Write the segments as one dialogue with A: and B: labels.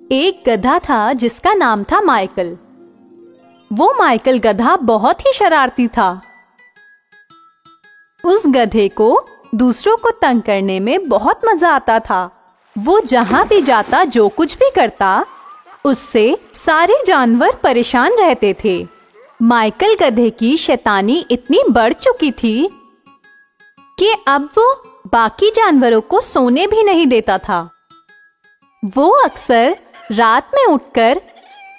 A: एक गधा था जिसका नाम था माइकल। वो माइकल गधा बहुत ही शरारती था। उस गधे को दूसरों को तंग करने में बहुत मजा आता था। वो जहां भी जाता, जो कुछ भी करता, उससे सारे जानवर परेशान रहते थे। माइकल गधे की शैतानी इतनी बढ़ चुकी थी कि अब वो बाकी जानवरों को सोने भी नहीं देता था। वो अक्सर रात में उठकर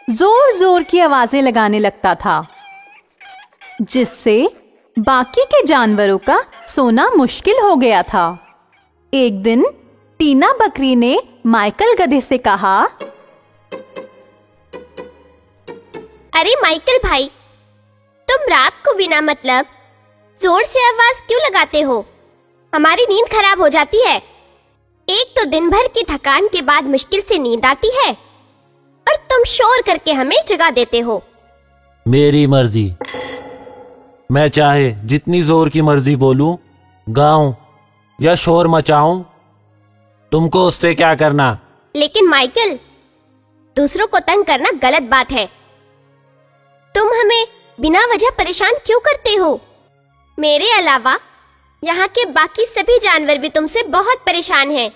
A: जोर जोर की आवाजें लगाने लगता था, जिससे बाकी के जानवरों का सोना मुश्किल हो गया था। एक दिन टीना बकरी ने माइकल गधे से कहा,
B: अरे माइकल भाई, तुम रात को बिना मतलब जोर से आवाज क्यों लगाते हो? हमारी नींद खराब हो जाती है। एक तो दिन भर की थकान के बाद मुश्किल से नींद आती है और तुम शोर करके हमें जगा देते हो।
C: मेरी मर्जी, मैं चाहे जितनी जोर की मर्जी बोलूं, गाऊं या शोर मचाऊं, तुमको उससे क्या करना?
B: लेकिन माइकल, दूसरों को तंग करना गलत बात है। तुम हमें बिना वजह परेशान क्यों करते हो? मेरे अलावा यहाँ के बाकी सभी जानवर भी तुमसे बहुत परेशान हैं।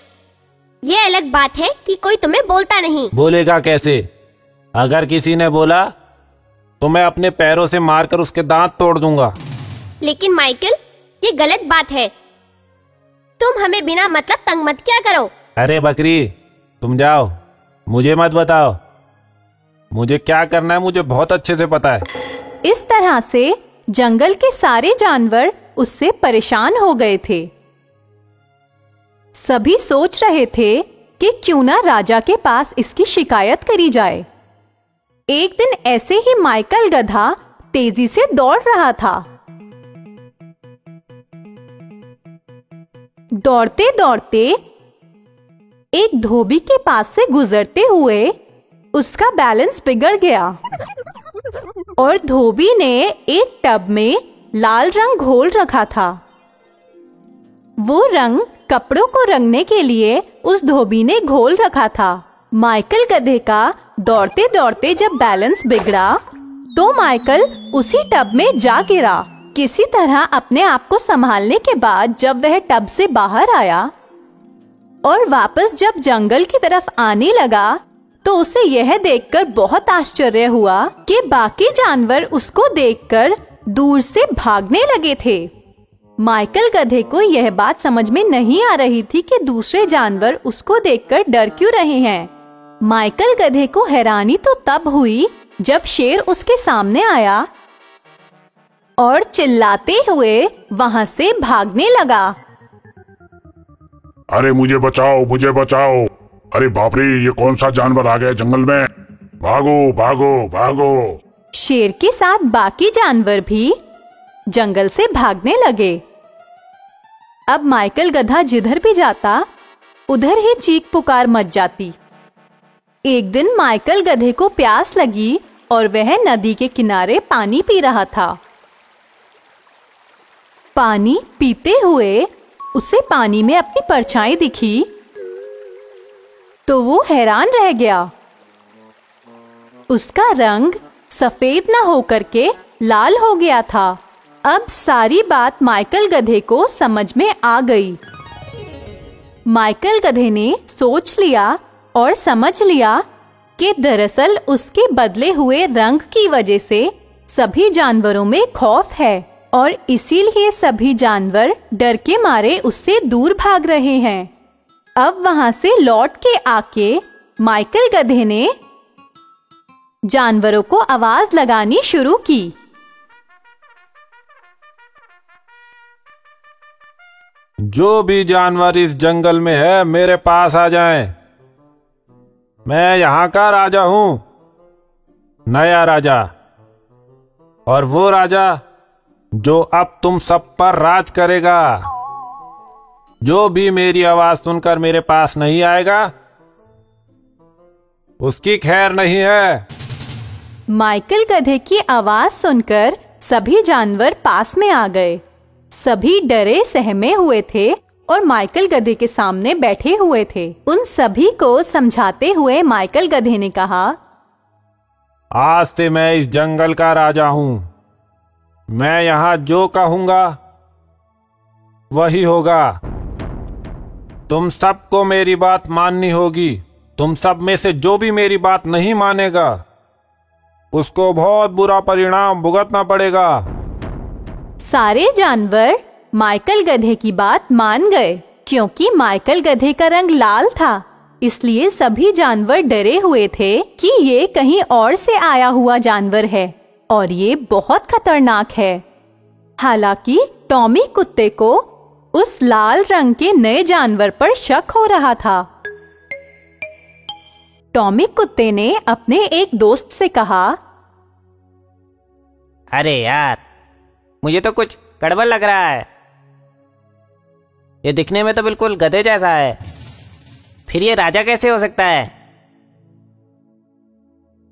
B: ये अलग बात है कि कोई तुम्हें बोलता नहीं।
C: बोलेगा कैसे? अगर किसी ने बोला तो मैं अपने पैरों से मारकर उसके दांत तोड़ दूंगा।
B: लेकिन माइकल, ये गलत बात है। तुम हमें बिना मतलब तंग मत किया करो।
C: अरे बकरी, तुम जाओ, मुझे मत बताओ। मुझे क्या करना है मुझे बहुत अच्छे से पता है।
A: इस तरह से जंगल के सारे जानवर उससे परेशान हो गए थे। सभी सोच रहे थे कि क्यों ना राजा के पास इसकी शिकायत करी जाए। एक दिन ऐसे ही माइकल गधा तेजी से दौड़ रहा था। दौड़ते दौड़ते एक धोबी के पास से गुजरते हुए उसका बैलेंस बिगड़ गया और धोबी ने एक टब में लाल रंग घोल रखा था। वो रंग कपड़ों को रंगने के लिए उस धोबी ने घोल रखा था। माइकल गधे का दौड़ते दौड़ते जब बैलेंस बिगड़ा तो माइकल उसी टब में जा गिरा। किसी तरह अपने आप को संभालने के बाद जब वह टब से बाहर आया और वापस जब जंगल की तरफ आने लगा तो उसे यह देखकर बहुत आश्चर्य हुआ कि बाकी जानवर उसको देखकर दूर से भागने लगे थे। माइकल गधे को यह बात समझ में नहीं आ रही थी कि दूसरे जानवर उसको देखकर डर क्यों रहे हैं। माइकल गधे को हैरानी तो तब हुई जब शेर उसके सामने आया और चिल्लाते हुए वहां से भागने लगा।
D: अरे मुझे बचाओ, मुझे बचाओ! अरे बाप रे, ये कौन सा जानवर आ गया जंगल में? भागो भागो भागो!
A: शेर के साथ बाकी जानवर भी जंगल से भागने लगे। अब माइकल गधा जिधर भी जाता उधर ही चीख पुकार मच जाती। एक दिन माइकल गधे को प्यास लगी और वह नदी के किनारे पानी पी रहा था। पानी पीते हुए उसे पानी में अपनी परछाई दिखी तो वो हैरान रह गया। उसका रंग सफेद न होकर के लाल हो गया था। अब सारी बात माइकल गधे को समझ में आ गई। माइकल गधे ने सोच लिया और समझ लिया कि दरअसल उसके बदले हुए रंग की वजह से सभी जानवरों में खौफ है और इसीलिए सभी जानवर डर के मारे उससे दूर भाग रहे हैं। अब वहां से लौट के आके माइकल गधे ने जानवरों को आवाज लगानी शुरू की।
C: जो भी जानवर इस जंगल में है मेरे पास आ जाएं। मैं यहाँ का राजा हूँ, नया राजा, और वो राजा जो अब तुम सब पर राज करेगा। जो भी मेरी आवाज सुनकर मेरे पास नहीं आएगा उसकी खैर नहीं है।
A: माइकल गधे की आवाज सुनकर सभी जानवर पास में आ गए। सभी डरे सहमे हुए थे और माइकल गधे के सामने बैठे हुए थे। उन सभी को समझाते हुए माइकल गधे ने कहा,
C: आज से मैं इस जंगल का राजा हूं। मैं यहां जो कहूंगा वही होगा। तुम सबको मेरी बात माननी होगी। तुम सब में से जो भी मेरी बात नहीं मानेगा उसको बहुत बुरा परिणाम भुगतना पड़ेगा।
A: सारे जानवर माइकल गधे की बात मान गए। क्योंकि माइकल गधे का रंग लाल था, इसलिए सभी जानवर डरे हुए थे कि ये कहीं और से आया हुआ जानवर है और ये बहुत खतरनाक है। हालांकि टॉमी कुत्ते को उस लाल रंग के नए जानवर पर शक हो रहा था। टॉमी कुत्ते ने अपने एक दोस्त से कहा,
E: अरे यार, मुझे तो कुछ गड़बड़ लग रहा है। ये दिखने में तो बिल्कुल गधे जैसा है, फिर ये राजा कैसे हो सकता है?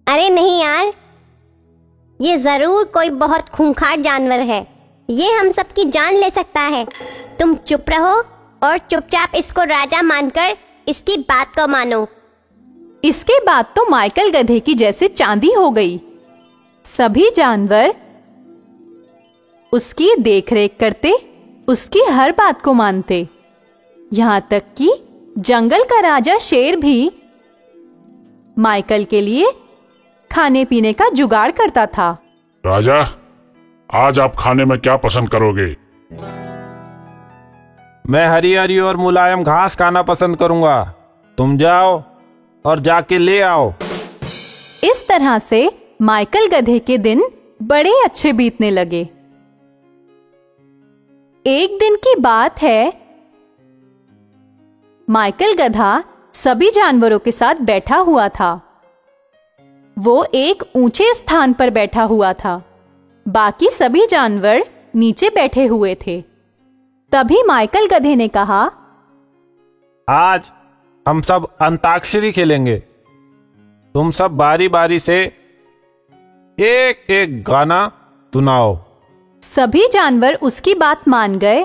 B: अरे नहीं यार, ये जरूर कोई बहुत खूंखार जानवर है। ये हम सबकी जान ले सकता है। तुम चुप रहो और चुपचाप इसको राजा मानकर इसकी बात को मानो।
A: इसके बाद तो माइकल गधे की जैसे चांदी हो गई। सभी जानवर उसकी देखरेख करते, उसकी हर बात को मानते। यहां तक कि जंगल का राजा शेर भी माइकल के लिए खाने पीने का जुगाड़ करता था।
D: राजा, आज आप खाने में क्या पसंद करोगे?
C: मैं हरी हरी और मुलायम घास खाना पसंद करूंगा। तुम जाओ और जाके ले आओ।
A: इस तरह से माइकल गधे के दिन बड़े अच्छे बीतने लगे। एक दिन की बात है, माइकल गधा सभी जानवरों के साथ बैठा हुआ था। वो एक ऊंचे स्थान पर बैठा हुआ था। बाकी सभी जानवर नीचे बैठे हुए थे। तभी माइकल गधे ने कहा,
C: आज हम सब अंताक्षरी खेलेंगे। तुम सब बारी बारी से एक एक गाना सुनाओ।
A: सभी जानवर उसकी बात मान गए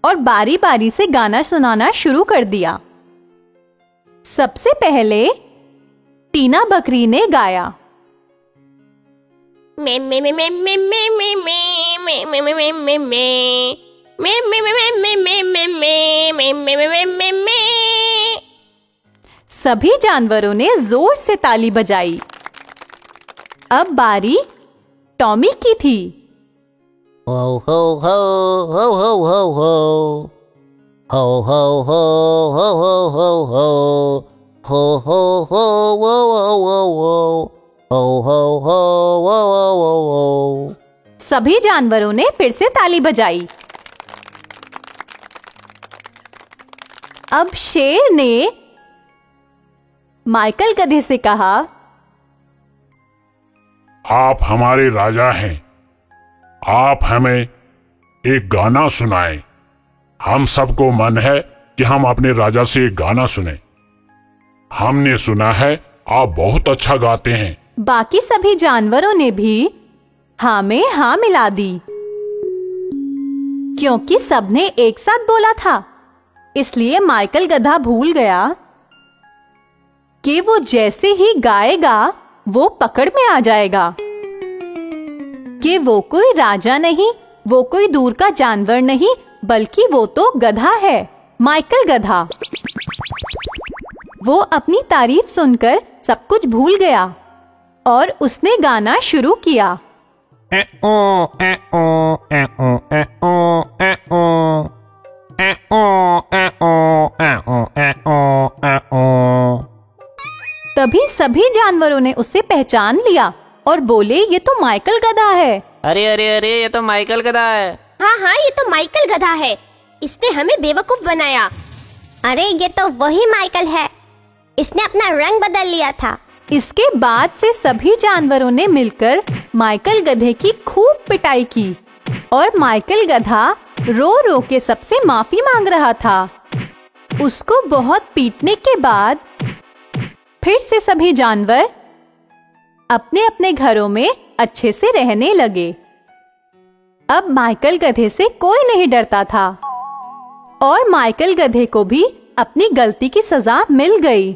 A: और बारी बारी से गाना सुनाना शुरू कर दिया। सबसे पहले टीना बकरी ने गाया,
B: मे मे मे मे मे मे मे मे मे मे मे मे मे मे।
A: सभी जानवरों ने जोर से ताली बजाई। अब बारी टॉमी की थी।
E: हो हो हो हो हो हो हो हो हो हो हो हो हो हो हो हो हो वो हो हो।
A: सभी जानवरों ने फिर से ताली बजाई। अब शेर ने माइकल गधे से कहा,
D: आप हमारे राजा हैं। आप हमें एक गाना सुनाएं। हम सबको मन है कि हम अपने राजा से एक गाना सुने। हमने सुना है आप बहुत अच्छा गाते हैं।
A: बाकी सभी जानवरों ने भी हाँ में हाँ मिला दी। क्योंकि सबने एक साथ बोला था, इसलिए माइकल गधा भूल गया कि वो जैसे ही गाएगा वो पकड़ में आ जाएगा कि वो कोई राजा नहीं, वो कोई दूर का जानवर नहीं, बल्कि वो तो गधा है, माइकल गधा। वो अपनी तारीफ सुनकर सब कुछ भूल गया और उसने गाना शुरू किया। तभी सभी जानवरों ने उसे पहचान लिया और बोले, ये तो माइकल गधा है।
E: अरे अरे अरे, ये तो माइकल गधा है।
B: हाँ हाँ, ये तो माइकल गधा है। इसने हमें बेवकूफ बनाया। अरे ये तो वही माइकल है। इसने अपना रंग बदल लिया था।
A: इसके बाद से सभी जानवरों ने मिलकर माइकल गधे की खूब पिटाई की और माइकल गधा रो रो के सबसे माफी मांग रहा था। उसको बहुत पीटने के बाद फिर से सभी जानवर अपने अपने घरों में अच्छे से रहने लगे। अब माइकल गधे से कोई नहीं डरता था। और माइकल गधे को भी अपनी गलती की सजा मिल गई।